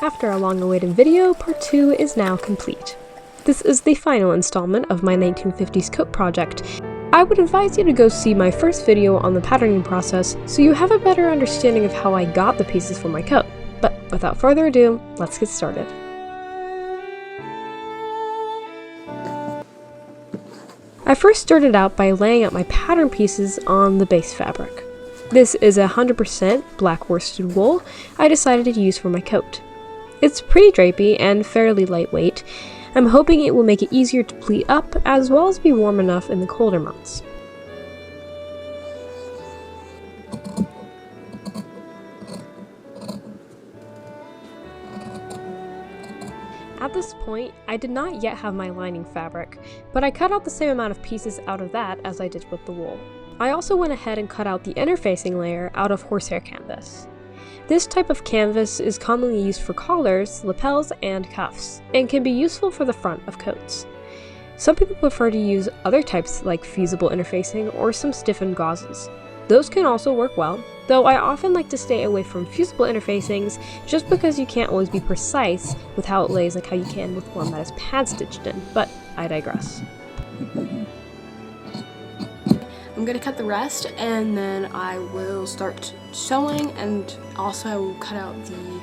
After a long-awaited video, part 2 is now complete. This is the final installment of my 1950s coat project. I would advise you to go see my first video on the patterning process so you have a better understanding of how I got the pieces for my coat. But without further ado, let's get started. I first started out by laying out my pattern pieces on the base fabric. This is 100% black worsted wool I decided to use for my coat. It's pretty drapey and fairly lightweight. I'm hoping it will make it easier to pleat up as well as be warm enough in the colder months. At this point, I did not yet have my lining fabric, but I cut out the same amount of pieces out of that as I did with the wool. I also went ahead and cut out the interfacing layer out of horsehair canvas. This type of canvas is commonly used for collars, lapels, and cuffs, and can be useful for the front of coats. Some people prefer to use other types like fusible interfacing or some stiffened gauzes. Those can also work well, though I often like to stay away from fusible interfacings just because you can't always be precise with how it lays like how you can with one that is pad stitched in, but I digress. I'm gonna cut the rest and then I will start sewing, and also I will cut out the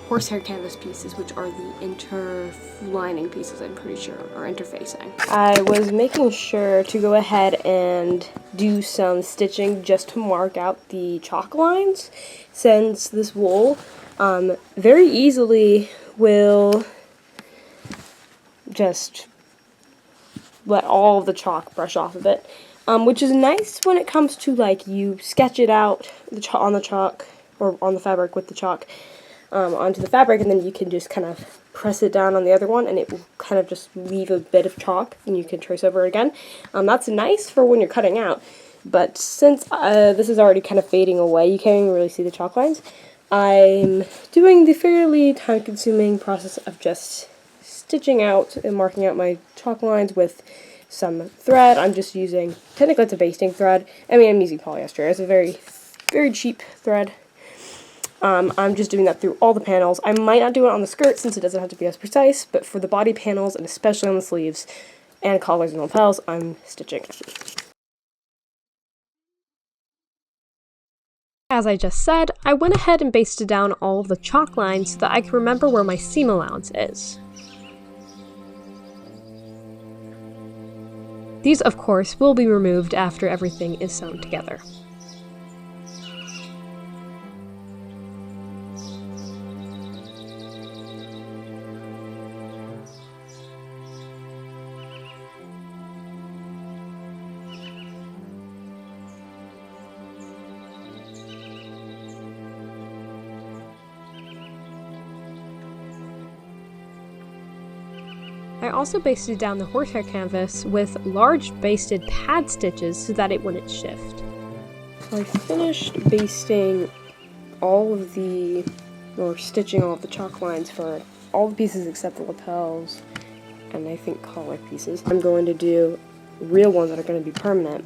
horsehair canvas pieces, which are the interlining pieces, I'm pretty sure, or interfacing. I was making sure to go ahead and do some stitching just to mark out the chalk lines, since this wool very easily will just let all of the chalk brush off of it. Which is nice when it comes to, like, you sketch it out on the chalk, or on the fabric with the chalk, onto the fabric, and then you can just kind of press it down on the other one, and it will kind of just leave a bit of chalk, and you can trace over it again. That's nice for when you're cutting out, but since this is already kind of fading away, you can't even really see the chalk lines, I'm doing the fairly time-consuming process of just stitching out and marking out my chalk lines with some thread. I'm just using, technically it's a basting thread. I mean, I'm using polyester. It's a very, very cheap thread. I'm just doing that through all the panels. I might not do it on the skirt since it doesn't have to be as precise, but for the body panels, and especially on the sleeves and collars and lapels, I'm stitching. As I just said, I went ahead and basted down all of the chalk lines so that I can remember where my seam allowance is. These, of course, will be removed after everything is sewn together. I also basted down the horsehair canvas with large basted pad stitches so that it wouldn't shift. I finished basting all of the, or stitching all of the chalk lines for all the pieces except the lapels and I think collar pieces. I'm going to do real ones that are going to be permanent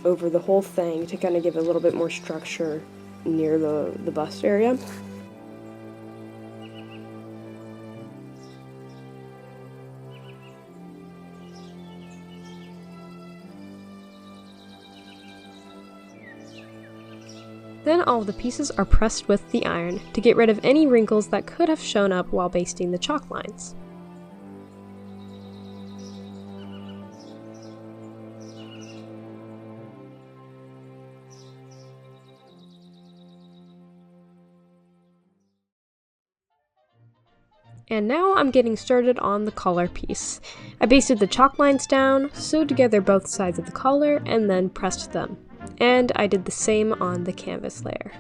over the whole thing to kind of give a little bit more structure near the bust area. Then all of the pieces are pressed with the iron to get rid of any wrinkles that could have shown up while basting the chalk lines. And now I'm getting started on the collar piece. I basted the chalk lines down, sewed together both sides of the collar, and then pressed them. And I did the same on the canvas layer.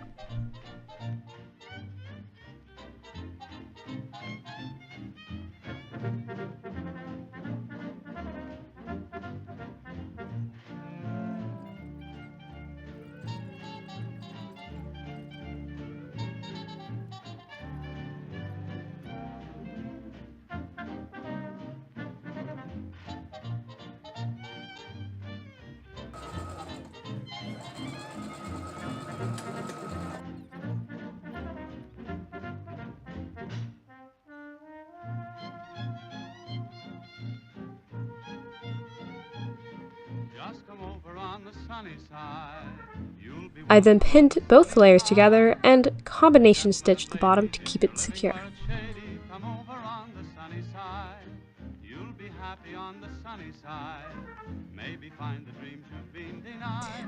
I then pinned both layers together and combination stitched the bottom to keep it secure.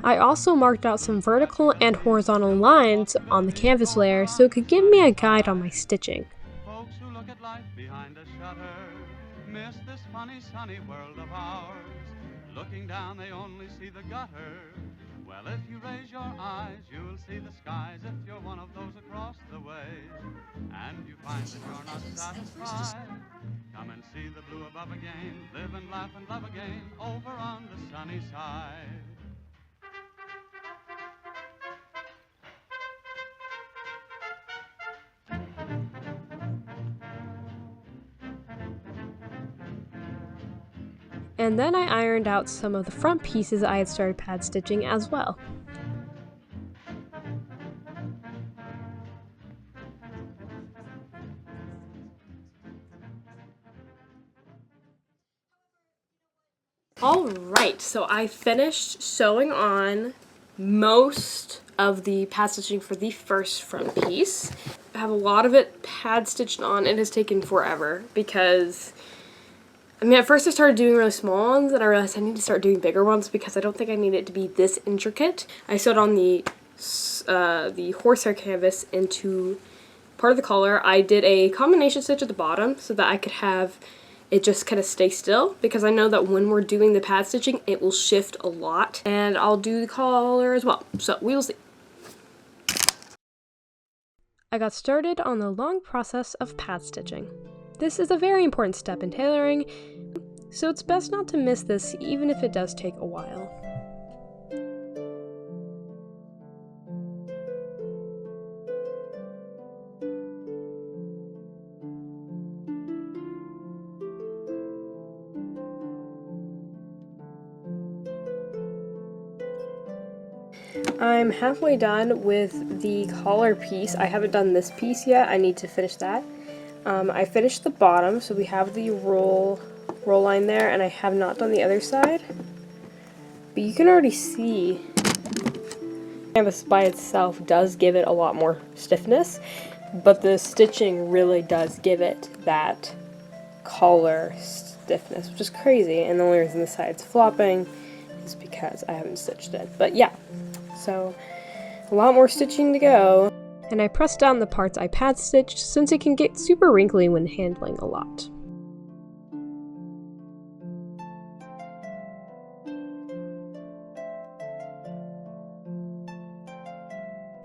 I also marked out some vertical and horizontal lines on the canvas layer so it could give me a guide on my stitching. Folks who look at life behind a shutter miss this funny sunny world of ours. Looking down they only see the gutter. Well, if you raise your eyes, you'll see the skies if you're one of those across the way. And you find that you're not satisfied. Come and see the blue above again. Live and laugh and love again over on the sunny side. And then I ironed out some of the front pieces I had started pad stitching as well. Alright, so I finished sewing on most of the pad stitching for the first front piece. I have a lot of it pad stitched on. It has taken forever because at first I started doing really small ones, and I realized I need to start doing bigger ones because I don't think I need it to be this intricate. I sewed on the horsehair canvas into part of the collar. I did a combination stitch at the bottom so that I could have it just kind of stay still, because I know that when we're doing the pad stitching, it will shift a lot. And I'll do the collar as well, so we will see. I got started on the long process of pad stitching. This is a very important step in tailoring, so it's best not to miss this even if it does take a while. I'm halfway done with the collar piece. I haven't done this piece yet. I need to finish that. I finished the bottom, so we have the roll line there, and I have not done the other side. But you can already see the canvas by itself does give it a lot more stiffness, but the stitching really does give it that collar stiffness, which is crazy. And the only reason the side's flopping is because I haven't stitched it. But yeah, so a lot more stitching to go. And I pressed down the parts I pad stitched since it can get super wrinkly when handling a lot.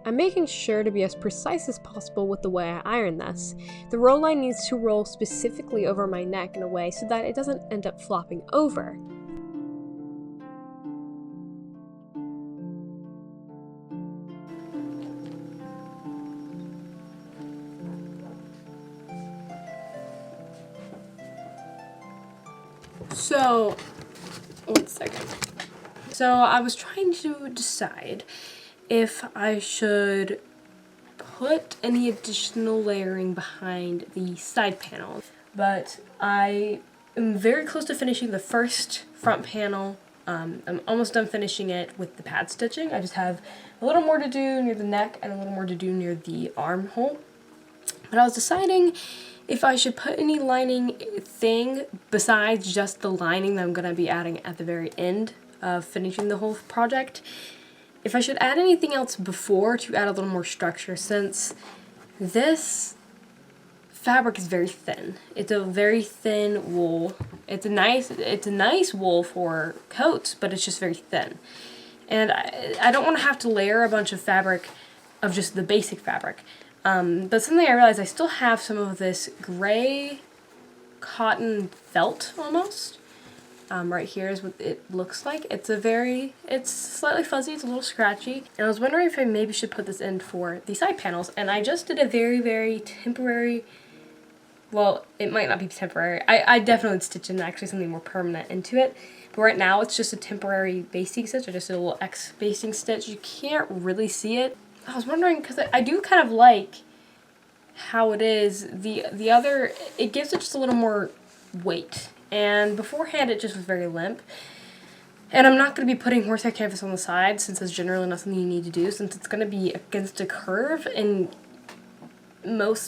I'm making sure to be as precise as possible with the way I iron this. The roll line needs to roll specifically over my neck in a way so that it doesn't end up flopping over. So, one second. So I was trying to decide if I should put any additional layering behind the side panel, but I am very close to finishing the first front panel. I'm almost done finishing it with the pad stitching. I just have a little more to do near the neck and a little more to do near the armhole. But I was deciding if I should put any lining thing besides just the lining that I'm going to be adding at the very end of finishing the whole project. If I should add anything else before to add a little more structure, since this fabric is very thin. It's a very thin wool. It's a nice wool for coats, but it's just very thin. And I don't want to have to layer a bunch of fabric of just the basic fabric. But something I realized, I still have some of this gray cotton felt almost. Right here is what it looks like. It's slightly fuzzy, it's a little scratchy. And I was wondering if I maybe should put this in for the side panels. And I just did a very, very temporary, well, it might not be temporary. I definitely stitched in actually something more permanent into it. But right now it's just a temporary basting stitch. I just did a little X basting stitch. You can't really see it. I was wondering, because I do kind of like how it is. The other, it gives it just a little more weight. And beforehand it just was very limp. And I'm not going to be putting horsehair canvas on the side, since it's generally not something you need to do, since it's going to be against a curve, and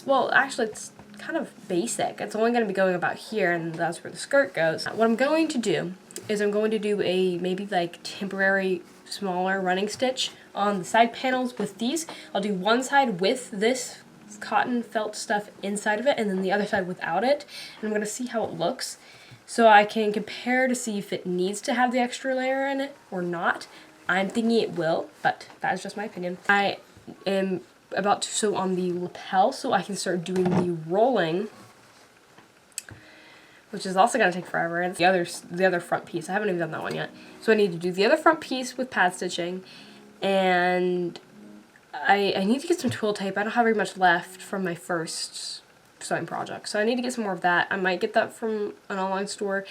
well, actually it's kind of basic. It's only going to be going about here, and that's where the skirt goes. What I'm going to do is I'm going to do a maybe like temporary smaller running stitch on the side panels with these. I'll do one side with this cotton felt stuff inside of it, and then the other side without it, and I'm going to see how it looks, so I can compare to see if it needs to have the extra layer in it or not. I'm thinking it will, but that is just my opinion. I am about to sew on the lapel so I can start doing the rolling, which is also going to take forever. And the other front piece, I haven't even done that one yet. So I need to do the other front piece with pad stitching, and I need to get some twill tape. I don't have very much left from my first sewing project, so I need to get some more of that. I might get that from an online store.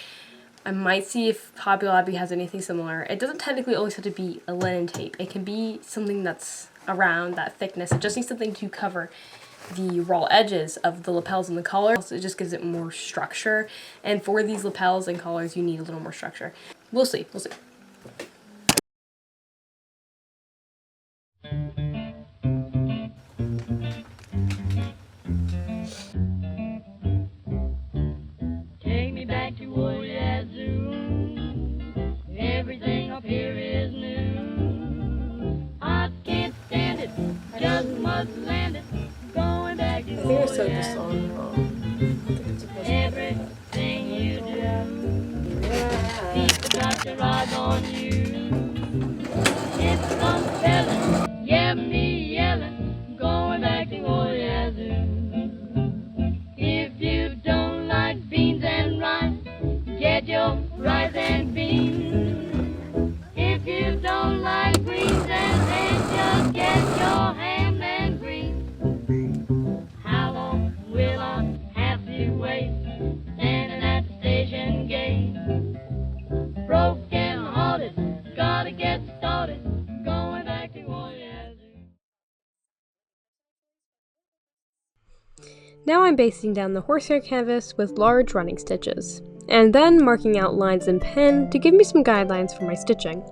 I might see if Hobby Lobby has anything similar. It doesn't technically always have to be a linen tape. It can be something that's around that thickness. It just needs something to cover the raw edges of the lapels and the collars. It just gives it more structure. And for these lapels and collars, you need a little more structure. We'll see. We'll see. Take me back to old Yazoo. Everything up here is new. I can't stand it. I just must land it. Going back to old I sewed this Yazoo. on wrong. Everything you do, people got their eyes on you. It's compelling, yeah, me yelling, going back to old Yazoo. If you don't like beans and rice, get your rice and beans. If you don't like greens and eggs, just get your ham and greens. How long will I have to wait, standing at the station gate? Broken hearted, gotta get started, going back to old Yazoo. Now I'm basting down the horsehair canvas with large running stitches, and then marking out lines in pen to give me some guidelines for my stitching.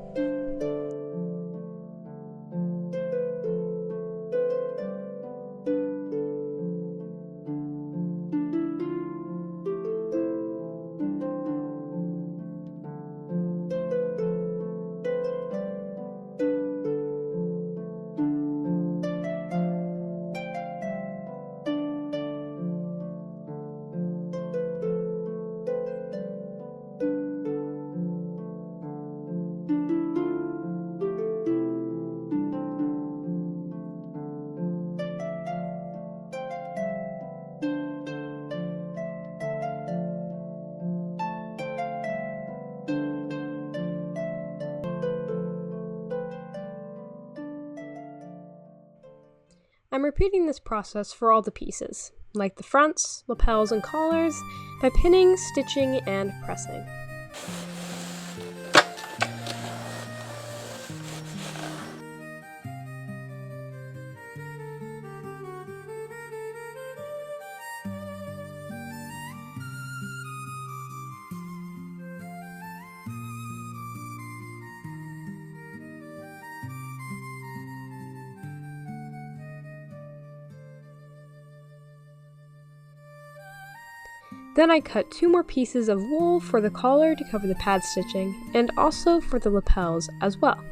I'm repeating this process for all the pieces, like the fronts, lapels, and collars, by pinning, stitching, and pressing. Then I cut 2 more pieces of wool for the collar to cover the pad stitching, and also for the lapels as well.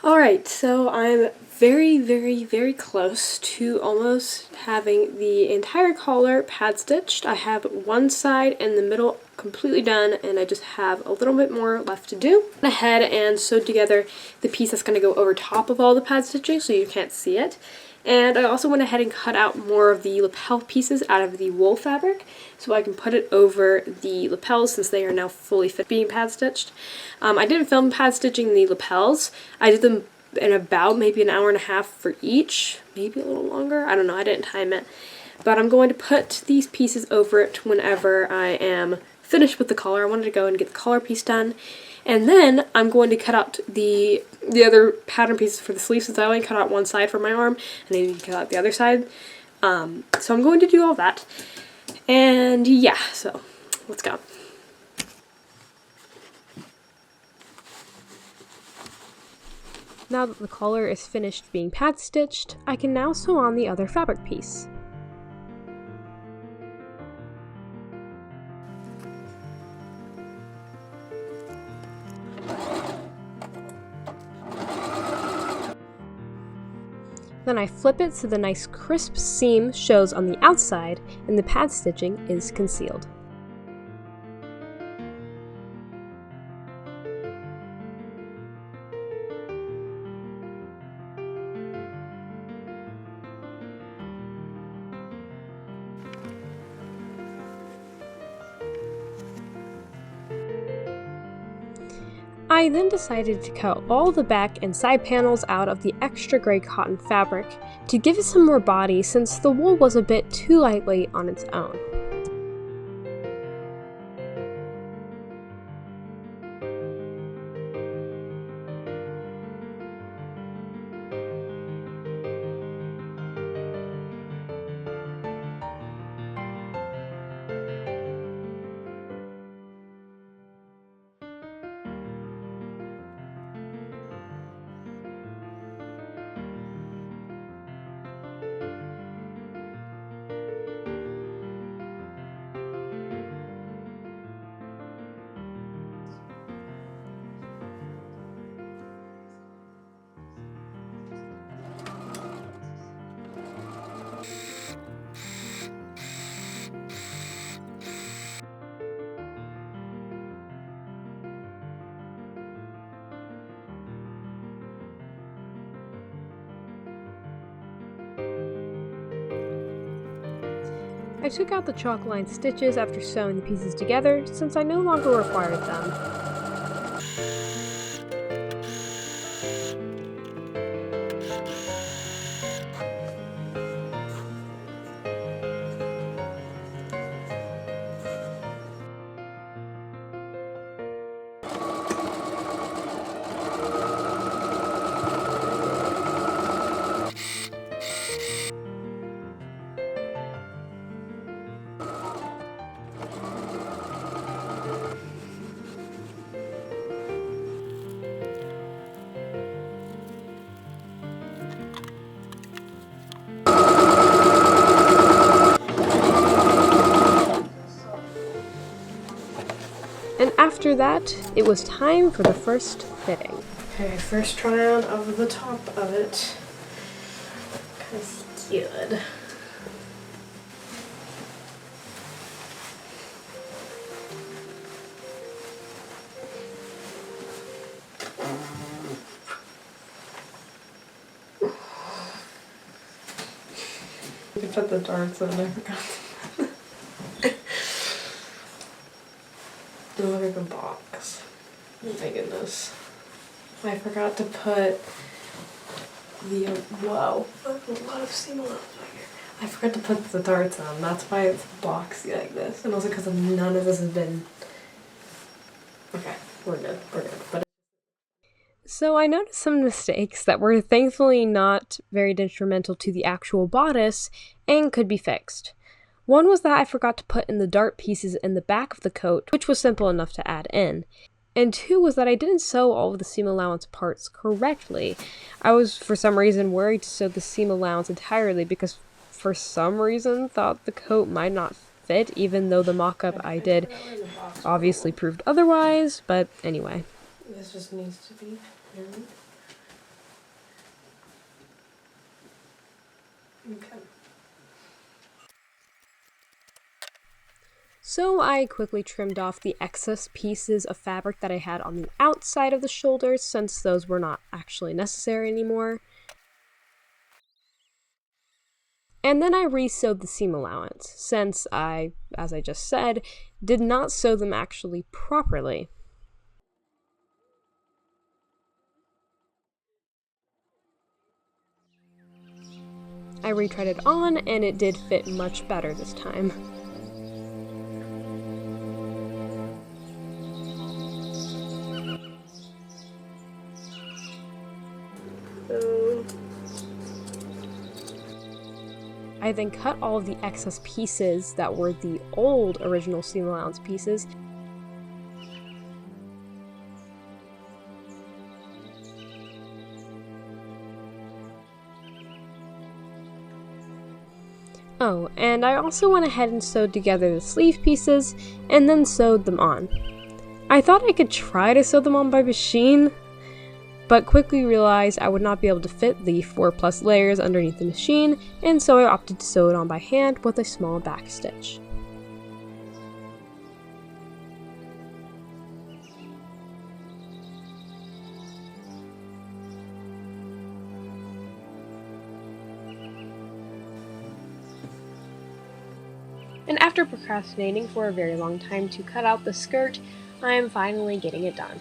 Alright, so I'm very close to almost having the entire collar pad stitched. I have one side and the middle completely done, and I just have a little bit more left to do. I went ahead and sewed together the piece that's going to go over top of all the pad stitching so you can't see it. And I also went ahead and cut out more of the lapel pieces out of the wool fabric so I can put it over the lapels since they are now fully fit being pad stitched. I didn't film pad stitching the lapels. I did them in about maybe an hour and a half for each, maybe a little longer. I don't know, I didn't time it. but I'm going to put these pieces over it whenever I am finished with the collar. I wanted to go and get the collar piece done, and then I'm going to cut out the other pattern pieces for the sleeves, since I only cut out one side for my arm and I need to cut out the other side. So I'm going to do all that, and yeah, so let's go. Now that the collar is finished being pad stitched, I can now sew on the other fabric piece. Then I flip it so the nice crisp seam shows on the outside and the pad stitching is concealed. I then decided to cut all the back and side panels out of the extra gray cotton fabric to give it some more body, since the wool was a bit too lightweight on its own. I took out the chalk line stitches after sewing the pieces together, since I no longer required them. And after that, it was time for the first fitting. Okay, first try on of the top of it. Kind of good. You put the darts in, I forgot. Look at the box. Oh my goodness. I forgot to put the, wow, there's a lot of seam allowance right here. I forgot to put the darts on. That's why it's boxy like this. And also because none of this has been, okay, we're good. But So I noticed some mistakes that were thankfully not very detrimental to the actual bodice and could be fixed. One was that I forgot to put in the dart pieces in the back of the coat, which was simple enough to add in. And two was that I didn't sew all of the seam allowance parts correctly. I was, for some reason, worried to sew the seam allowance entirely because, for some reason, thought the coat might not fit, even though the mock-up I did obviously proved otherwise, but anyway. this just needs to be in. Okay. So I quickly trimmed off the excess pieces of fabric that I had on the outside of the shoulders, since those were not actually necessary anymore. And then I re-sewed the seam allowance, since I, as I just said, did not sew them actually properly. I retried it on, and it did fit much better this time. I then cut all of the excess pieces that were the old original seam allowance pieces. Oh, and I also went ahead and sewed together the sleeve pieces, and then sewed them on. I thought I could try to sew them on by machine, but quickly realized I would not be able to fit the 4+ layers underneath the machine, and so I opted to sew it on by hand with a small back stitch. And after procrastinating for a very long time to cut out the skirt, I am finally getting it done.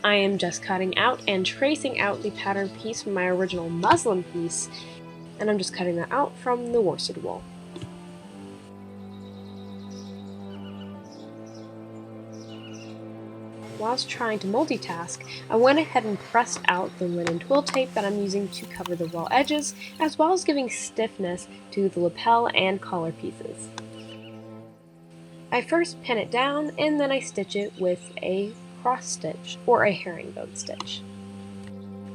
I am just cutting out and tracing out the pattern piece from my original muslin piece, and I'm just cutting that out from the worsted wool. Whilst trying to multitask, I went ahead and pressed out the linen twill tape that I'm using to cover the raw edges, as well as giving stiffness to the lapel and collar pieces. I first pin it down, and then I stitch it with a cross stitch or a herringbone stitch.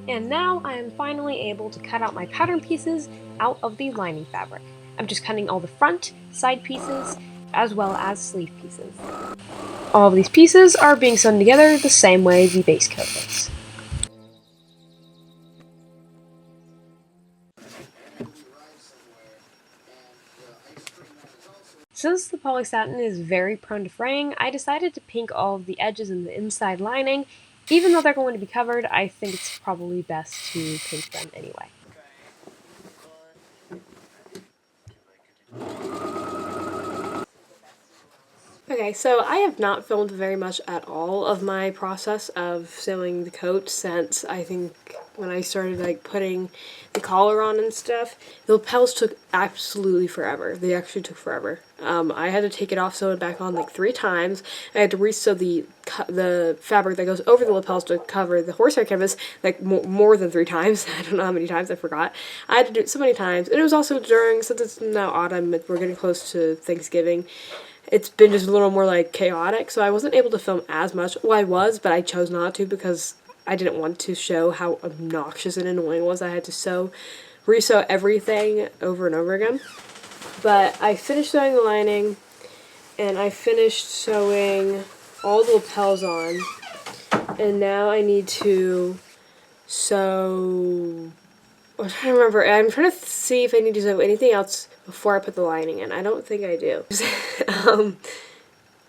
And now I am finally able to cut out my pattern pieces out of the lining fabric. I'm just cutting all the front, side pieces, as well as sleeve pieces. All of these pieces are being sewn together the same way the base coat is. Since the polysatin is very prone to fraying, I decided to pink all of the edges and the inside lining. Even though they're going to be covered, I think it's probably best to pink them anyway. Okay, so I have not filmed very much at all of my process of sewing the coat since I think when I started putting the collar on and stuff. The lapels took absolutely forever. They actually took forever. I had to take it off, sew it back on 3 times. I had to resew the fabric that goes over the lapels to cover the horsehair canvas more than 3 times. I don't know how many times, I forgot. I had to do it so many times, and it was also since it's now autumn, we're getting close to Thanksgiving. It's been just a little more chaotic, so I wasn't able to film as much. Well, I was, but I chose not to because I didn't want to show how obnoxious and annoying it was. I had to resew everything over and over again. But I finished sewing the lining, and I finished sewing all the lapels on, and now I need to sew... I'm trying to remember. I'm trying to see if I need to sew anything else before I put the lining in. I don't think I do.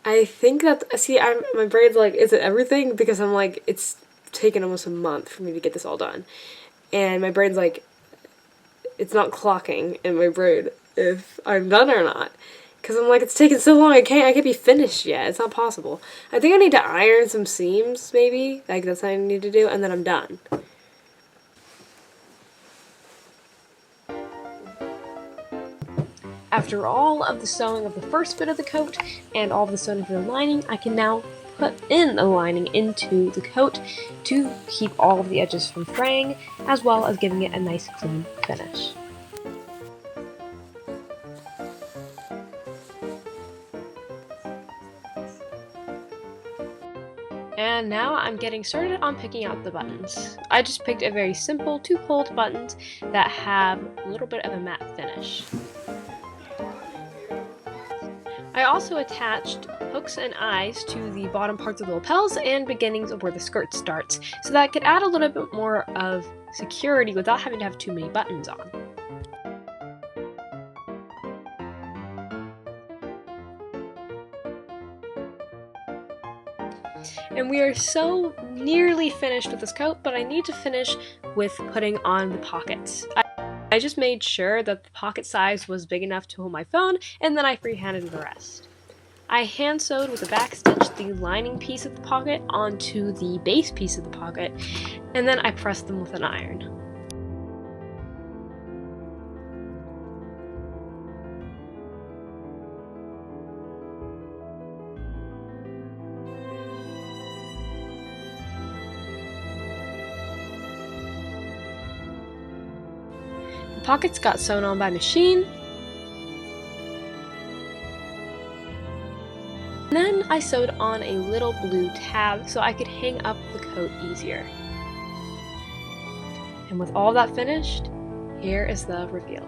I think that, my brain's is it everything? Because I'm it's taken almost a month for me to get this all done. And my brain's it's not clocking in my brain if I'm done or not. Because I'm it's taken so long, I can't be finished yet. It's not possible. I think I need to iron some seams, maybe. That's what I need to do, and then I'm done. After all of the sewing of the first bit of the coat and all of the sewing for the lining, I can now put in the lining into the coat to keep all of the edges from fraying, as well as giving it a nice clean finish. And now I'm getting started on picking out the buttons. I just picked a very simple 2-fold buttons that have a little bit of a matte finish. I also attached hooks and eyes to the bottom parts of the lapels and beginnings of where the skirt starts, so that I could add a little bit more of security without having to have too many buttons on. And we are so nearly finished with this coat, but I need to finish with putting on the pockets. I just made sure that the pocket size was big enough to hold my phone, and then I freehanded the rest. I hand sewed with a back stitch the lining piece of the pocket onto the base piece of the pocket, and then I pressed them with an iron. pockets got sewn on by machine. And then I sewed on a little blue tab so I could hang up the coat easier. And with all that finished, here is the reveal.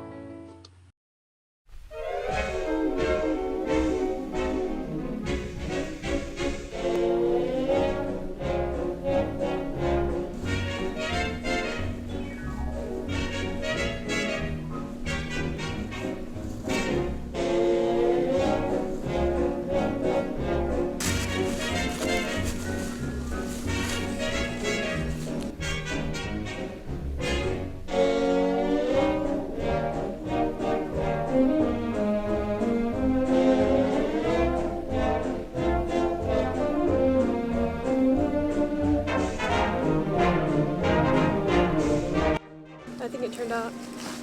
I think it turned out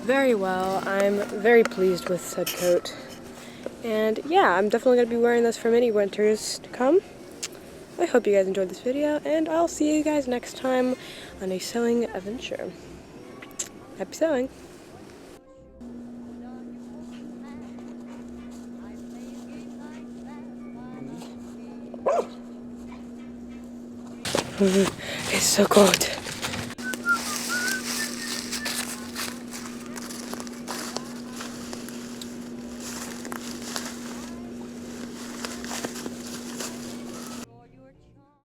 very well. I'm very pleased with said coat. And yeah, I'm definitely going to be wearing this for many winters to come. I hope you guys enjoyed this video, and I'll see you guys next time on a sewing adventure. Happy sewing! It's so cold.